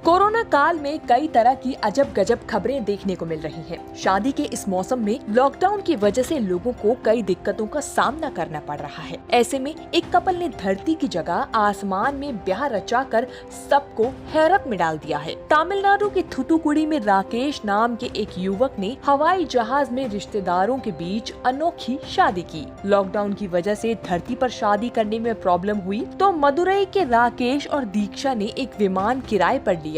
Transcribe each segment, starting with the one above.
Corona काल में कई तरह की अजब गजब खबरें देखने को मिल रही हैं। शादी के इस मौसम में लॉकडाउन की वजह से लोगों को कई दिक्कतों का सामना करना पड़ रहा है। ऐसे में एक कपल ने धरती की जगह आसमान में ब्याह रचाकर सबको हैरत में डाल दिया है। तमिलनाडु के थूथुकुडी में राकेश नाम के एक युवक ने हवाई जहाज में रिश्तेदारों के बीच अनोखी शादी की। लॉकडाउन की वजह से धरती पर शादी करने में प्रॉब्लम हुई तो मदुरई के राकेश और दीक्षा ने एक विमान किराए पर लिया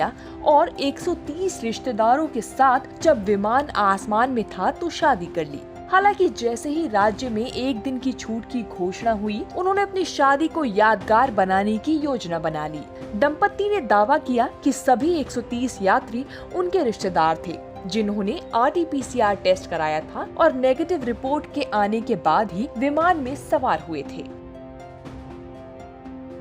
और 130 रिश्तेदारों के साथ जब विमान आसमान में था तो शादी कर ली। हालांकि जैसे ही राज्य में एक दिन की छूट की घोषणा हुई, उन्होंने अपनी शादी को यादगार बनाने की योजना बना ली। दंपति ने दावा किया कि सभी 130 यात्री उनके रिश्तेदार थे, जिन्होंने RT-PCR टेस्ट कराया था और नेगेटिव रिपोर्ट के आने के बाद ही विमान में सवार हुए थे।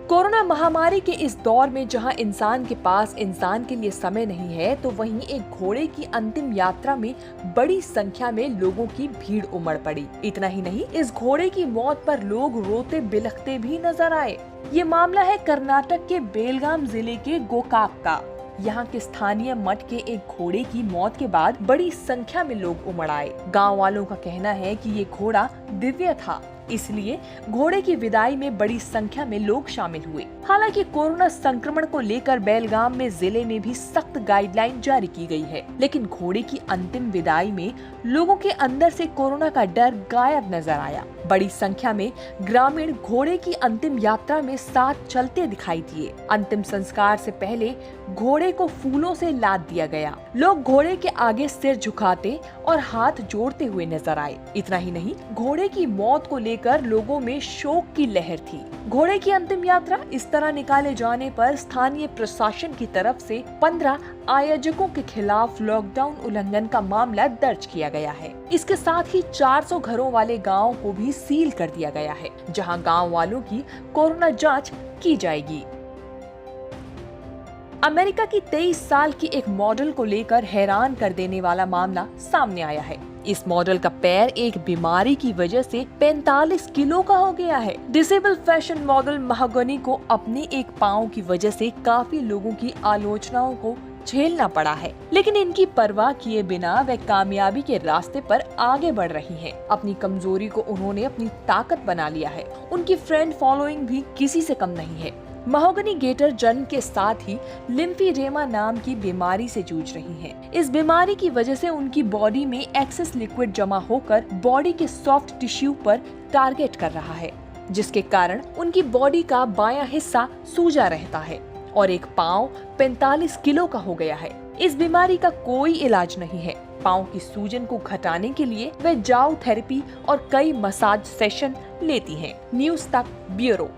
कोरोना महामारी के इस दौर में जहां इंसान के पास इंसान के लिए समय नहीं है, तो वहीं एक घोड़े की अंतिम यात्रा में बड़ी संख्या में लोगों की भीड़ उमड़ पड़ी। इतना ही नहीं, इस घोड़े की मौत पर लोग रोते बिलखते भी नजर आए। ये मामला है कर्नाटक के बेलगाम जिले के गोकाक का। यहाँ के स्थानीय मठ के एक घोड़े की मौत के बाद बड़ी संख्या में लोग उमड़ आए। गाँव वालों का कहना है कि ये घोड़ा दिव्य था, इसलिए घोड़े की विदाई में बड़ी संख्या में लोग शामिल हुए। हालांकि कोरोना संक्रमण को लेकर बेलगाम में जिले में भी सख्त गाइडलाइन जारी की गई है, लेकिन घोड़े की अंतिम विदाई में लोगों के अंदर से कोरोना का डर गायब नजर आया। बड़ी संख्या में ग्रामीण घोड़े की अंतिम यात्रा में साथ चलते दिखाई दिए। अंतिम संस्कार से पहले घोड़े को फूलों से लाद दिया गया। लोग घोड़े के आगे सिर झुकाते और हाथ जोड़ते हुए नजर आए। इतना ही नहीं, घोड़े की मौत को लेकर लोगों में शोक की लहर थी। घोड़े की अंतिम यात्रा इस तरह निकाले जाने पर स्थानीय प्रशासन की तरफ से 15 आयोजकों के खिलाफ लॉकडाउन उल्लंघन का मामला दर्ज किया गया है। इसके साथ ही 400 घरों वाले गाँव को भी सील कर दिया गया है, जहां गाँव वालों की कोरोना जांच की जाएगी। अमेरिका की 23 साल की एक मॉडल को लेकर हैरान कर देने वाला मामला सामने आया है। इस मॉडल का पैर एक बीमारी की वजह से 45 किलो का हो गया है। डिसेबल फैशन मॉडल महागनी को अपने एक पाँव की वजह से काफी लोगों की आलोचनाओं को झेलना पड़ा है, लेकिन इनकी परवाह किए बिना वे कामयाबी के रास्ते पर आगे बढ़ रही हैं। अपनी कमजोरी को उन्होंने अपनी ताकत बना लिया है। उनकी फ्रेंड फॉलोइंग भी किसी से कम नहीं है। महोगनी गेटर जन्म के साथ ही लिम्फीडेमा नाम की बीमारी से जूझ रही हैं। इस बीमारी की वजह से उनकी बॉडी में एक्सेस लिक्विड जमा होकर बॉडी के सॉफ्ट टिश्यू पर टारगेट कर रहा है, जिसके कारण उनकी बॉडी का बायां हिस्सा सूजा रहता है और एक पाँव 45 किलो का हो गया है। इस बीमारी का कोई इलाज नहीं है। पाँव की सूजन को घटाने के लिए वे जाओ थेरेपी और कई मसाज सेशन लेती हैं। न्यूज़ तक ब्यूरो।